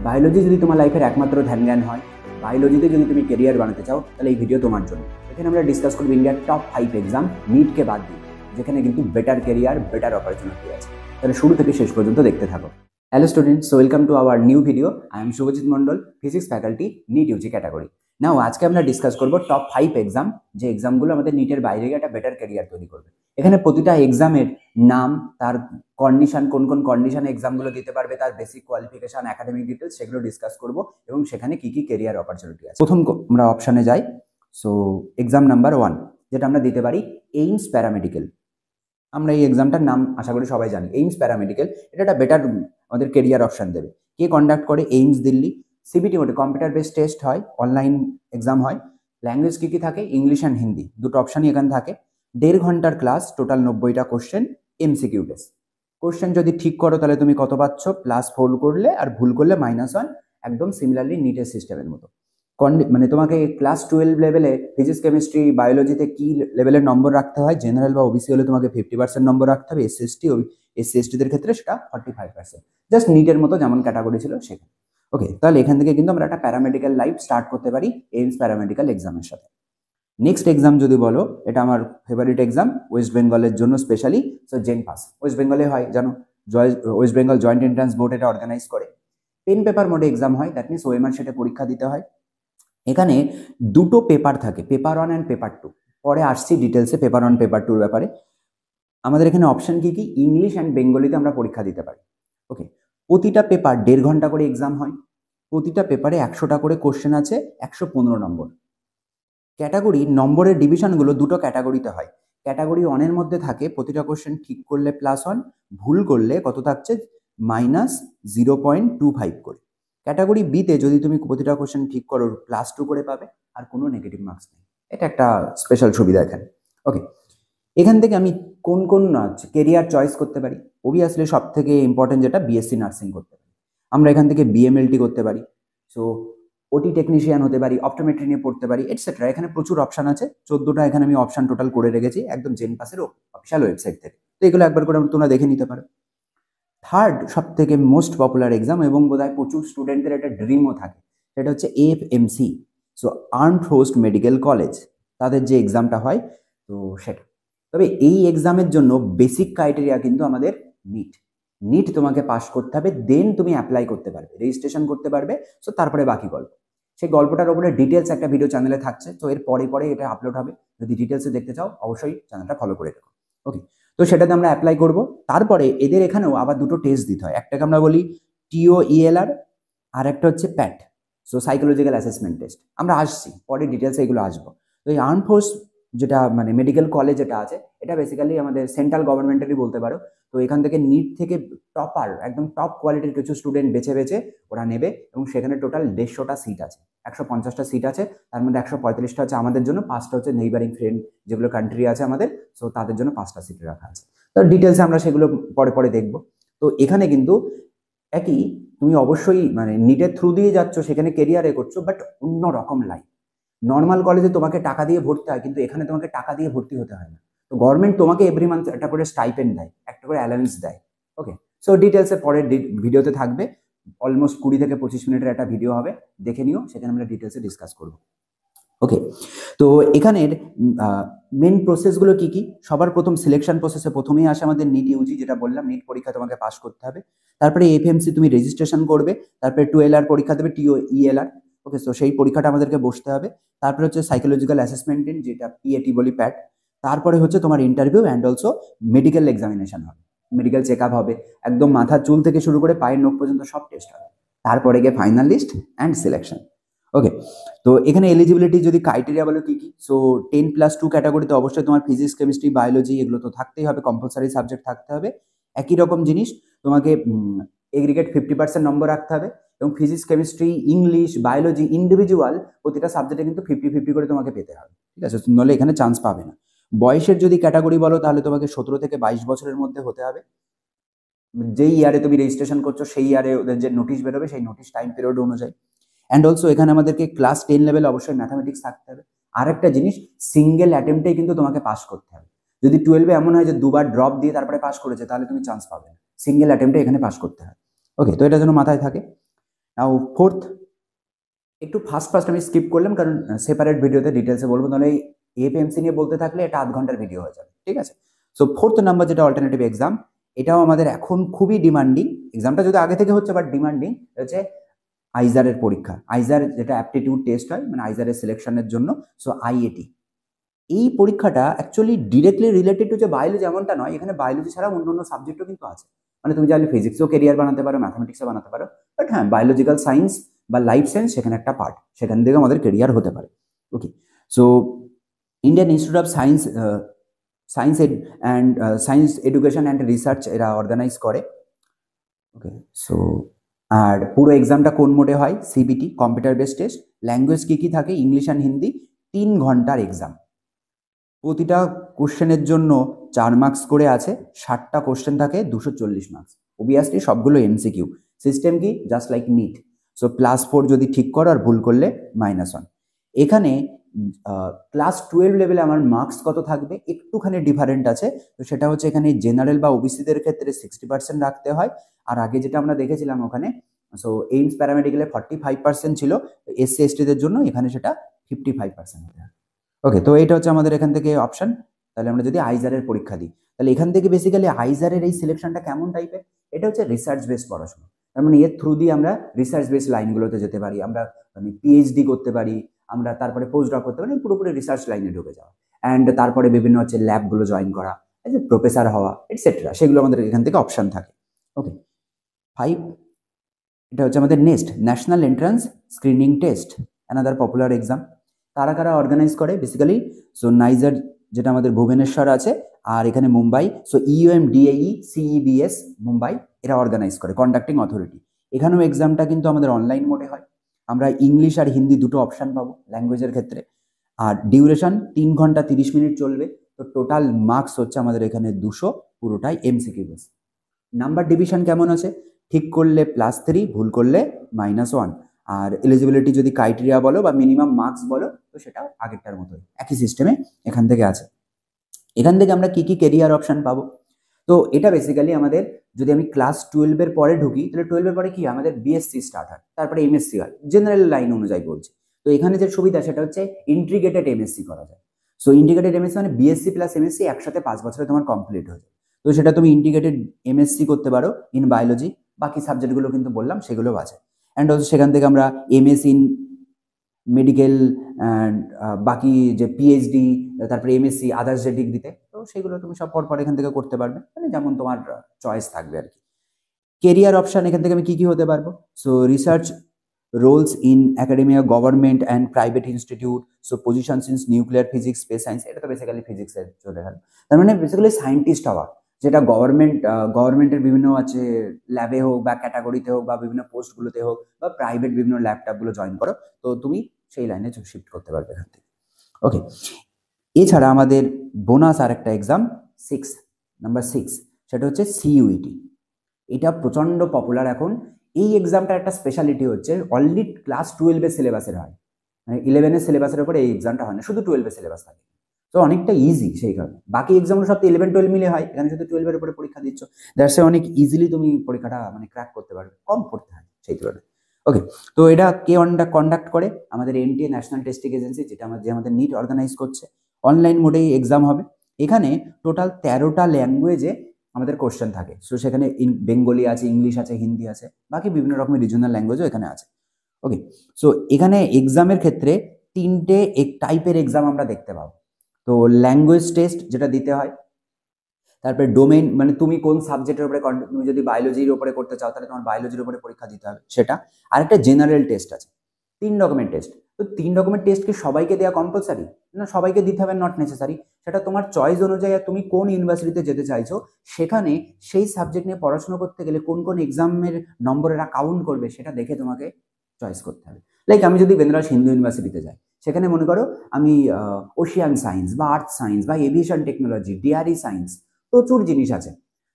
Biology যদি তোমার লাইফের একমাত্র ধ্যান জ্ঞান হয়, বায়োলজিতে যদি তুমি কেরিয়ার বানাতে চাও, তাহলে এই ভিডিও তোমার জন্য। এখানে আমরা ডিসকাস করবো ইন্ডিয়ার টপ 5 এক্সাম নিটকে বাদ দিয়ে, যেখানে কিন্তু বেটার কেরিয়ার, বেটার অপরচুনিটি আছে। তাহলে শুরু থেকে শেষ পর্যন্ত দেখতে থাকো। Hello students, welcome to our new video. I am Subhajit Mondal, physics faculty, NEET UG category. Now আজকে আমরা ডিসকাস করবো টপ 5 এক্সাম, যে এক্সামগুলো আমাদের নিটের বাইরে গিয়ে একটা বেটার কেরিয়ার তৈরি করবে। এখানে প্রতিটা এক্সামের নাম, তার কন্ডিশন, কোন কোন কন্ডিশনে এক্সামগুলো দিতে পারবে, তার বেসিক কোয়ালিফিকেশন, একাডেমিক ডিটেলস, সেগুলো ডিসকাস করব এবং সেখানে কি কি কেরিয়ার অপরচুনিটি আছে। প্রথম আমরা অপশনে যাই। সো এক্সাম নাম্বার 1 যেটা আমরা দিতে পারি, এইমস প্যারামেডিক্যাল। আমরা এই এক্সামটার নাম আশা করি সবাই জানি, এইমস প্যারামেডিক্যাল। এটা একটা বেটার আমাদের কেরিয়ার অপশন দেবে। কে কন্ডাক্ট করে? এইমস দিল্লি। সিবিটি মোডে কম্পিউটার বেসড টেস্ট হয়, অনলাইন এক্সাম হয়। ল্যাঙ্গুয়েজ কি কি থাকে? ইংলিশ অ্যান্ড হিন্দি, দুটো অপশনই এখানে থাকে। 1.5 ঘন্টার ক্লাস, টোটাল 90টা কোশ্চেন, এমসিকিউ টেস্ট। কোশ্চেন যদি ঠিক করো তাহলে তুমি কত পাচ্ছ? +4 করলে, আর ভুল করলে -1। একদম সিমিলারলি নিটের সিস্টেমের মতো। মানে তোমাকে ক্লাস 12 লেভেলে ফিজিক্স, কেমিস্ট্রি, বায়োলজিতে কি লেভেলের নম্বর রাখতে হয়? জেনারেল বা ওবিসি হলে তোমাকে 50% নম্বর রাখতে হবে। এসসি/এসটিদের ক্ষেত্রে সেটা 45%। জাস্ট নিটের মতো যেমন ক্যাটাগরি ছিল সেখানে। ওকে, তাহলে এখান থেকে কিন্তু আমরা একটা প্যারামেডিক্যাল লাইফ স্টার্ট করতে পারি এইমস প্যারামেডিক্যাল এক্সামের সাথে। নেক্সট এক্সাম যদি বলো, এটা আমার ফেভারিট এক্সাম ওয়েস্ট বেঙ্গলের জন্য specially. So JENPAS west বেঙ্গলে হয়, জানো, West Bengal joint entrance board এটা অর্গানাইজ করে। পেন পেপার মোডে এক্সাম হয়, দ্যাট মিনস ওএমআর সেটে পরীক্ষা দিতে হয়। এখানে দুটো পেপার থাকে, পেপার 1 অ্যান্ড পেপার 2। পরে আসছি ডিটেলসে পেপার 1 পেপার 2 ব্যাপারে। আমাদের এখানে অপশন কি কি? ইংলিশ অ্যান্ড বেঙ্গলিতে আমরা পরীক্ষা দিতে পারি। ওকে, প্রতিটা পেপার 1.5 ঘন্টা করে এক্সাম হয়। প্রতিটা পেপারে 100টা করে কোশ্চেন আছে, 115 নম্বর। ক্যাটাগরি নম্বরের ডিভিশনগুলো দুটো ক্যাটাগরিতে হয়। ক্যাটাগরি 1-এর মধ্যে থাকে প্রতিটা কোশ্চেন ঠিক করলে +1, ভুল করলে কত থাকছে? -0.25 করে। ক্যাটাগরি বিতে যদি তুমি প্রতিটা কোশ্চেন ঠিক করো, +2 করে পাবে, আর কোনো নেগেটিভ মার্কস নেই। এটা একটা স্পেশাল সুবিধা এখানে। ওকে, এখান থেকে আমি কোন কোন কেরিয়ার চয়েস করতে পারি? অবভিয়াসলি সব থেকে ইম্পর্টেন্ট যেটা, বিএসসি নার্সিং করতে পারি। আমরা এখান থেকে বিএমএলটি করতে পারি। সো ওটি টেকনিশিয়ান হতে পারি, অপটোমেট্রি নিয়ে পড়তে পারি, এটসেট্রা। এখানে প্রচুর অপশন আছে, 14টা এখানে আমি অপশন টোটাল করে রেখেছি একদম জেন পাসের অফিসিয়াল ওয়েবসাইট থেকে। তো এগুলো একবার করে তোমরা দেখে নিতে পারো। থার্ড সব থেকে মোস্ট পপুলার এক্সাম, এবং বোধহয় প্রচুর স্টুডেন্টদের একটা ড্রিমও থাকে, সেটা হচ্ছে AFMC. So armed force medical college, তাদের যে এক্সামটা হয়, তো সেটা। তবে এই এক্সামের জন্য বেসিক ক্রাইটেরিয়া কিন্তু আমাদের নিট। নিট তোমাকে পাস করতে হবে, দেন তুমি অ্যাপ্লাই করতে পারবে, রেজিস্ট্রেশন করতে পারবে। সো তারপরে বাকি গল্প। সেই গল্পটার উপরে ডিটেলস একটা ভিডিও চ্যানেলে থাকছে, তো এর পরে পরে এটা আপলোড হবে। যদি ডিটেলসে দেখতে চাও অবশ্যই চ্যানেলটা ফলো করে রেখো। ওকে, তো সেটাতে আমরা অ্যাপ্লাই করব। তারপরে এদের এখানেও আবার দুটো টেস্ট দিতে হয়। একটাকে আমরা বলি TOELR, আর একটা হচ্ছে প্যাট, সো সাইকোলজিক্যাল অ্যাসেসমেন্ট টেস্ট। আমরা আসছি পরে ডিটেলসে, এগুলো আসবো। তো এই আর্ম ফোর্স যেটা মানে মেডিকেল কলেজ যেটা আছে, এটা বেসিক্যালি আমাদের সেন্ট্রাল গভর্নমেন্টেরই বলতে পারো। তো এখান থেকে নিট থেকে টপার, একদম টপ কোয়ালিটির কিছু স্টুডেন্ট বেছে বেছে ওরা নেবে, এবং সেখানে টোটাল 150টা সিট আছে, 150টা সিট আছে। তার মধ্যে 145টা হচ্ছে আমাদের জন্য, 5টা হচ্ছে নেইবারিং ফ্রেন্ড যেগুলো কান্ট্রি আছে আমাদের, সো তাদের জন্য 5টা সিট রাখা আছে। তো ডিটেলসে আমরা সেগুলো পরে পরে দেখবো। তো এখানে কিন্তু একই, তুমি অবশ্যই মানে নিটের থ্রু দিয়ে যাচ্ছ, সেখানে কেরিয়ারে করছো, বাট অন্য রকম লাইফ। নর্মাল কলেজে তোমাকে টাকা দিয়ে ভর্তি হয়, কিন্তু এখানে তোমাকে টাকা দিয়ে ভর্তি হতে হয় না। তো গভর্নমেন্ট তোমাকে এভরি মান্থ একটা করে স্টাইপেন্ড দেয়, একটা করে অ্যালাউন্স দেয়। ওকে, সো ডিটেলসে পরের ভিডিওতে থাকবে। অলমোস্ট 20 থেকে 25 মিনিটের একটা ভিডিও হবে, দেখে নিও, সেখানে আমরা ডিটেলসে ডিসকাস করবো। ওকে, তো এখানের মেন প্রসেসগুলো কি কি? সবার প্রথম সিলেকশন প্রসেসে প্রথমেই আসে আমাদের নিট ইউজি, যেটা বললাম, নিট পরীক্ষা তোমাকে পাস করতে হবে। তারপরে এফএমসি তুমি রেজিস্ট্রেশন করবে, তারপরে 12R পরীক্ষা দেবে, TOELR। ওকে, সো সেই পরীক্ষাটা আমাদেরকে বসতে হবে। তারপরে হচ্ছে সাইকোলজিক্যাল অ্যাসেসমেন্ট, যেটা PAT বলি, প্যাট। তারপরে হচ্ছে তোমার interview and also medical examination হবে, মেডিকেল চেক আপ হবে, একদম মাথার চুল থেকে শুরু করে পায়ের নখ পর্যন্ত সব টেস্ট হবে। তারপরে গিয়ে ফাইনাল লিস্ট অ্যান্ড সিলেকশন। ওকে, তো এখানে এলিজিবিলিটি যদি ক্রাইটেরিয়া বলো কি কি, সো 10+2 ক্যাটাগরিতে অবশ্যই তোমার ফিজিক্স, কেমিস্ট্রি, বায়োলজি এগুলো তো থাকতেই হবে, কম্পালসারি সাবজেক্ট থাকতে হবে। একই রকম জিনিস, তোমাকে এগ্রিগেট 50% নম্বর রাখতে হবে, এবং physics, chemistry, English, biology individual প্রতিটা সাবজেক্টে কিন্তু 50-50 করে তোমাকে পেতে হবে, ঠিক আছে? নাহলে এখানে চান্স পাবে না। বয়সের যদি ক্যাটাগরি বলো, তাহলে তোমাকে 17 থেকে 22 বছরের মধ্যে হতে হবে। যেই ইয়ারে তুমি রেজিস্ট্রেশন করছো, সেই ইয়ারে ওদের যে নোটিশ বেরোবে, সেই নোটিশ টাইম পিরিয়ড অনুযায়ী। অ্যান্ড অলসো এখানে আমাদেরকে ক্লাস 10 লেভেলে অবশ্যই ম্যাথামেটিক্স থাকতে হবে। আর একটা জিনিস, সিঙ্গেল অ্যাটেম্পটেই কিন্তু তোমাকে পাস করতে হবে। যদি 12-এ এমন হয় যে দুবার ড্রপ দিয়ে তারপরে পাস করেছে, তাহলে তুমি চান্স পাবে না, সিঙ্গেল অ্যাটেম্পটে এখানে পাস করতে হবে। ওকে, তো এটা যেন মাথায় থাকে। নাও ফোর্থ, একটু ফার্স্ট আমি স্কিপ করলাম কারণ সেপারেট ভিডিওতে ডিটেলসে বলবো, নাহলে এপিএমসি নিয়ে বলতে থাকলে এটা আধ ঘন্টার ভিডিও হয়ে যাবে, ঠিক আছে। সো ফোর্থ নাম্বার যেটা অল্টারনেটিভ এক্সাম, এটাও আমাদের এখন খুবই ডিমান্ডিং এক্সামটা, যদি আগে থেকে হচ্ছে বাট ডিমান্ডিং হচ্ছে আইজারের পরীক্ষা। আইজার যেটা অ্যাপটিটিউড টেস্ট হয়, মানে আইজারের সিলেকশনের জন্য, সো আইএটি। এই পরীক্ষাটা অ্যাকচুয়ালি ডিরেক্টলি রিলেটেড টু যে বায়োলজি এমনটা নয়, এখানে বায়োলজি ছাড়া অন্য অন্য সাবজেক্টও কিন্তু আছে। মানে তুমি চাইলে ফিজিক্সও কেরিয়ার বানাতে পারো, ম্যাথমেটিক্সও বানাতে পারো, বাট হ্যাঁ বায়োলজিক্যাল সায়েন্স বা লাইফ সায়েন্স সেখানে একটা পার্ট, সেখান থেকে আমাদের কেরিয়ার হতে পারে। Okay, so Indian Institute of Science Science and Science Education and Research এরা অর্গানাইজ করে। ওকে, সো আর পুরো এক্সামটা কোন মোডে হয়? CBT, computer based test. Language কী কী থাকে? English and Hindi. 3 ঘন্টার এক্সাম। প্রতিটা কোশ্চেনের জন্য 4 মার্কস করে আছে, 60টা কোশ্চেন থাকে, 240 মার্কস। অবভিয়াসলি সবগুলো এমসিকিউ। সিস্টেম কি? Just like NEET. সো +4 যদি ঠিক করো আর ভুল করলে -1। এখানে ক্লাস 12 লেভেলে আমার মার্কস কত থাকবে একটুখানি ডিফারেন্ট আছে। তো সেটা হচ্ছে এখানে জেনারেল বা ওবিসিদের ক্ষেত্রে 60% রাখতে হয়, আর আগে যেটা আমরা দেখেছিলাম ওখানে, সো এইমস প্যারামেডিক্যালে 45% ছিল, এসসি এসটিদের জন্য এখানে সেটা 55% হতে হয়। ওকে, তো এটা হচ্ছে আমাদের এখান থেকে অপশন। তাহলে আমরা যদি আইজারের পরীক্ষা দিই, তাহলে এখান থেকে বেসিক্যালি আইজারের এই সিলেকশনটা কেমন টাইপের? এটা হচ্ছে রিসার্চ বেসড পড়াশোনা। তার মানে এর থ্রু দিয়ে আমরা রিসার্চ বেসড লাইনগুলোতে যেতে পারি, আমরা মানে পিএইচডি করতে পারি, আমরা তারপরে পোস্ট ডক করতে পারি, পুরোপুরি রিসার্চ লাইনে ঢুকে যাওয়া, অ্যান্ড তারপরে বিভিন্ন হচ্ছে ল্যাবগুলো জয়েন করা, এই যে প্রফেসর হওয়া এটসেট্রা, সেগুলো আমাদের এখান থেকে অপশন থাকে। ওকে, 5, এটা হচ্ছে আমাদের next national entrance screening test, another popular exam. কারা কারা অর্গানাইজ করে বেসিক্যালি? সো নাইজার যেটা আমাদের ভুবনেশ্বর আছে, আর এখানে মুম্বাই, সো ইউএমডিএই সিইবিএস মুম্বাই এরা অর্গানাইজ করে, কন্ডাক্টিং অথরিটি। এখানেও এক্সামটা কিন্তু আমাদের অনলাইন মোডে হয়। আমরা ইংলিশ আর হিন্দি দুটো অপশান পাবো ল্যাঙ্গুয়েজের ক্ষেত্রে, আর ডিউরেশন 3 ঘন্টা 30 মিনিট চলবে। তো টোটাল মার্কস হচ্ছে আমাদের এখানে 200, পুরোটাই এমসিকিউ বেস। নাম্বার ডিভিশন কেমন আছে? ঠিক করলে +3, ভুল করলে -1। আর এলিজিবিলিটি যদি ক্রাইটেরিয়া বলো বা মিনিমাম মার্কস বলো, তো সেটা আগেরটার মতোই একই সিস্টেমে এখান থেকে আছে। এখান থেকে আমরা কি কি কেরিয়ার অপশন পাবো? তো এটা বেসিক্যালি আমাদের, যদি আমি ক্লাস 12-এর পরে ঢুকি, তাহলে 12-এর পরে কি আমাদের বিএসসি স্টার্ট হয়, তারপরে এমএসসি হয়, জেনারেল লাইন অনুযায়ী বলছি। তো এখানে যে সুবিধা সেটা হচ্ছে ইন্টিগ্রেটেড এমএসসি করা যায়। সো ইন্টিগ্রেটেড এমএসসি মানে বিএসসি প্লাস এমএসসি একসাথে 5 বছরে তোমার কমপ্লিট হয়ে যায়। তো সেটা তুমি ইন্টিগ্রেটেড এমএসসি করতে পারো ইন বায়োলজি, বাকি সাবজেক্টগুলো কিন্তু বললাম সেগুলোও আছে। অ্যান্ড অলসো সেখান থেকে আমরা এমএস ইন মেডিকেল অ্যান্ড বাকি যে পিএইচডি, তারপরে এমএসসি আদার্স যে ডিগ্রিতে, তো সেগুলো তুমি সব পর এখান থেকে করতে পারবে, মানে যেমন তোমার চয়েস থাকবে আর কি। কেরিয়ার অপশন এখান থেকে আমি কি কি হতে পারবো? So research roles in academia, government and private institute, so positions in nuclear physics, space science, এটা তো বেসিক্যালি ফিজিক্সের চলে গেল। তার মানে বেসিক্যালি সায়েন্টিস্ট হওয়া, যেটা গভর্নমেন্টের বিভিন্ন আছে ল্যাবে হোক বা ক্যাটাগরিতে হোক বা বিভিন্ন পোস্টগুলোতে হোক, বা প্রাইভেট বিভিন্ন ল্যাপটপগুলো জয়েন করো, তো তুমি সেই লাইনে শিফট করতে পারবে এখান থেকে। ওকে, এছাড়া আমাদের বোনাস আর একটা এক্সাম, নাম্বার 6, সেটা হচ্ছে সিইউইটি। এটা প্রচণ্ড পপুলার এখন। এই এক্সামটার একটা স্পেশালিটি হচ্ছে অনলি ক্লাস 12-এর সিলেবাসের হয়, মানে 11-এর সিলেবাসের উপরে এই এক্সামটা হয় না, শুধু 12-এর সিলেবাস থাকে। তো অনেকটা ইজি সেই কারণে। বাকি এক্সামগুলো সব তো 11-12 মিলে হয়, এখানে শুধু 12-এর উপরে পরীক্ষা দিচ্ছ, দ্যাটস অনেক ইজিলি তুমি পরীক্ষাটা মানে ক্র্যাক করতে পারবে, কম পড়তে হয় সেই তুলনায়। ওকে, তো এটা কে কন্ডাক্ট করে? আমাদের এনটিএ, ন্যাশনাল টেস্টিং এজেন্সি, যেটা আমাদের নিট অর্গানাইজ করছে। অনলাইন মোডেই এক্সাম হবে। এখানে টোটাল 13টা ল্যাঙ্গুয়েজে আমাদের কোশ্চেন থাকে। সো সেখানে বেঙ্গলি আছে, ইংলিশ আছে, হিন্দি আছে, বাকি বিভিন্ন রকমের রিজনাল ল্যাঙ্গুয়েজও এখানে আছে। ওকে, সো এখানে এক্সামের ক্ষেত্রে 3টে টাইপের এক্সাম আমরা দেখতে পাবো। তো ল্যাঙ্গুয়েজ টেস্ট যেটা দিতে হয়, তারপরে ডোমেইন, মানে তুমি কোন সাবজেক্টের উপরে, তুমি যদি বায়োলজির উপরে করতে চাও তাহলে তোমার বায়োলজির উপরে পরীক্ষা দিতে হবে সেটা। আর একটা জেনারেল টেস্ট আছে। 3 রকমের টেস্ট। তো 3 রকমের টেস্ট কি সবাইকে দেওয়া কম্পালসারি? না, সবাইকে দিতে হবে নট নেসেসারি। সেটা তোমার চয়েস অনুযায়ী, তুমি কোন ইউনিভার্সিটিতে যেতে চাইছো সেখানে সেই সাবজেক্ট নিয়ে পড়াশোনা করতে গেলে কোন কোন এক্সামের নম্বরেরা কাউন্ট করবে সেটা দেখে তোমাকে চয়েস করতে হবে। লাইক আমি যদি বেনারস হিন্দু ইউনিভার্সিটিতে যাই, সেখানে মনে করো আমি ওশিয়ান সায়েন্স বা আর্থ সায়েন্স বা এভিয়েশন টেকনোলজি, ডিআরই সায়েন্স, প্রচুর জিনিস আছে।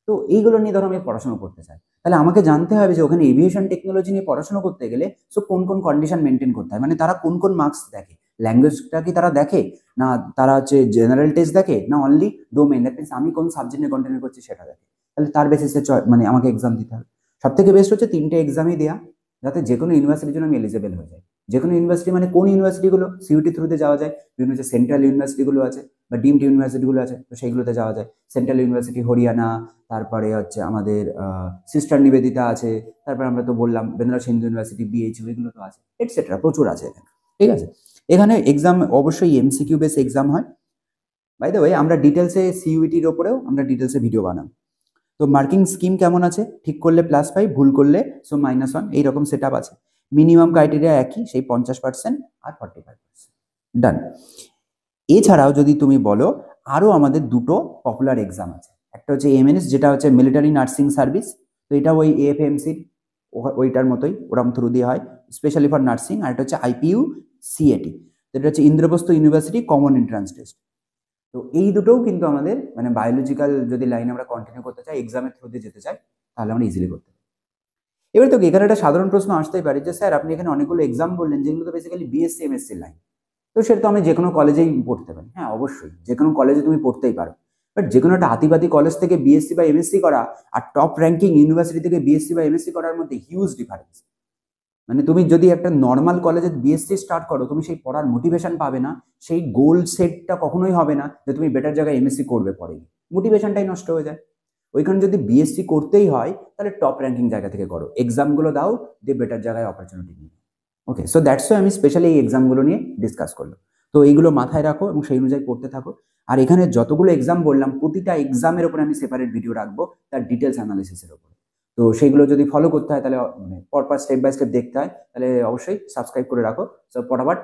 তো এইগুলো নিয়ে ধরো আমি পড়াশোনা করতে চাই, তাহলে আমাকে জানতে হবে যে ওখানে এভিয়েশন টেকনোলজি নিয়ে পড়াশোনা করতে গেলে সো কোন কোন কন্ডিশন মেনটেন করতে হয়, মানে তারা কোন কোন মার্কস দেখে, ল্যাঙ্গুয়েজটা কি তারা দেখে, না তারা হচ্ছে জেনারেল টেস্ট দেখে, না অনলি ডোমেন, দ্যাট মিনস আমি কোন সাবজেক্ট নিয়ে কন্টিনিউ করছি সেটা দেখে। তাহলে তার বেসিসে মানে আমাকে এক্সাম দিতে হবে। সব থেকে বেস্ট হচ্ছে 3টে এক্সামই দেওয়া, যাতে যে কোনো ইউনিভার্সিটির জন্য আমি এলিজেবল হয়ে যাই। যে কোনো ইউনিভার্সিটি মানে কোন ইউনিভার্সিটিগুলো সিইউটি থ্রুতে যাওয়া যায়, বিভিন্ন যে সেন্ট্রাল ইউনিভার্সিটিগুলো আছে বা ডিমড ইউনিভার্সিটিগুলো আছে, তো সেইগুলোতে যাওয়া যায়। সেন্ট্রাল ইউনিভার্সিটি হরিয়ানা, তারপরে হচ্ছে আমাদের সিস্টার নিবেদিতা আছে, তারপরে আমরা তো বললাম বেনারস হিন্দু ইউনিভার্সিটি, বিএইচইউ, এগুলো তো আছে, এটসেট্রা প্রচুর আছে এখানে। ঠিক আছে, এখানে এক্সাম অবশ্যই এমসিকিউ বেস এক্সাম হয়। বাই দ্য ওয়ে, আমরা ডিটেলসে সিইউটির ওপরেও আমরা ডিটেলসে ভিডিও বানাবো। তো মার্কিং স্কিম কেমন আছে, ঠিক করলে +5, ভুল করলে সো -1, এইরকম সেট আপ আছে। মিনিমাম ক্রাইটেরিয়া একই, সেই 50% আর 45%। ডান। এছাড়াও যদি তুমি বলো, আরও আমাদের দুটো পপুলার এক্সাম আছে। একটা হচ্ছে এমএনএস, যেটা হচ্ছে মিলিটারি নার্সিং সার্ভিস। তো এটা ওই এএফএমসির ওইটার মতোই, ওরম থ্রু দিয়ে হয়, স্পেশালি ফর নার্সিং। আর এটা হচ্ছে আইপিইউ সিএটি, এটা হচ্ছে Indraprastha university common entrance test. তো এই দুটোও কিন্তু আমাদের মানে বায়োলজিক্যাল যদি লাইন আমরা কন্টিনিউ করতে চাই, এক্সামের থ্রু দিয়ে যেতে চাই, তাহলে আমরা ইজিলি করতে পারি। এবার তো এখানে একটা সাধারণ প্রশ্ন আসতেই পারে যে স্যার আপনি এখানে অনেকগুলো এক্সাম বললেন যেগুলো তো বেসিক্যালি বিএসসি এমএসসি লাইন, তো সেটা তো আমি যে কোনো কলেজেই পড়তে পারি। হ্যাঁ অবশ্যই, যে কোনো কলেজে তুমি পড়তেই পারো, বাট যে কোনো একটা আতিপাতি কলেজ থেকে বিএসসি বা এমএসসি করা আর টপ র্যাঙ্কিং ইউনিভার্সিটি থেকে বিএসসি বা এমএসসি করার মধ্যে হিউজ ডিফারেন্স। মানে তুমি যদি একটা নর্মাল কলেজে বিএসসি স্টার্ট করো, তুমি সেই পড়ার মোটিভেশন পাবে না, সেই গোল সেটটা কখনোই হবে না যে তুমি বেটার জায়গায় এমএসসি করবে পরে, মোটিভেশনটাই নষ্ট হয়ে যায়। ওইখানে যদি বিএসসি করতেই হয় তাহলে টপ র্যাঙ্কিং জায়গা থেকে করো, এক্সামগুলো দাও, দিয়ে বেটার জায়গায় অপরচুনিটি নিয়ে। ওকে, সো দ্যাটস ওয়াই আমি স্পেশালি এই এক্সামগুলো নিয়ে ডিসকাস করলাম। তো এইগুলো মাথায় রাখো এবং সেই অনুযায়ী পড়তে থাকো। আর এখানে যতগুলো এক্সাম বললাম, প্রতিটা এক্সামের উপরে আমি সেপারেট ভিডিও রাখবো, তার ডিটেলস অ্যানালিসিসের উপরে। তো সেইগুলো যদি ফলো করতে হয়, তাহলে মানে পরপর স্টেপ বাই স্টেপ দেখতে হয়, তাহলে অবশ্যই সাবস্ক্রাইব করে রাখো। সো ফটাফট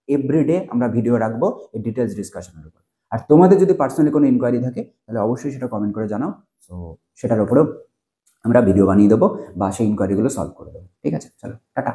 এভরিডে আমরা ভিডিও রাখবো এই ডিটেলস ডিসকাশনের উপর। আর তোমাদের যদি পার্সোনালি কোনো ইনকোয়ারি থাকে, তাহলে অবশ্যই সেটা কমেন্ট করে জানাও। সো সেটার উপরেও আমরা ভিডিও বানিয়ে দেবো বা সেই ইনকোয়ারিগুলো সলভ করে দেবো। ঠিক আছে, চলো টাটা।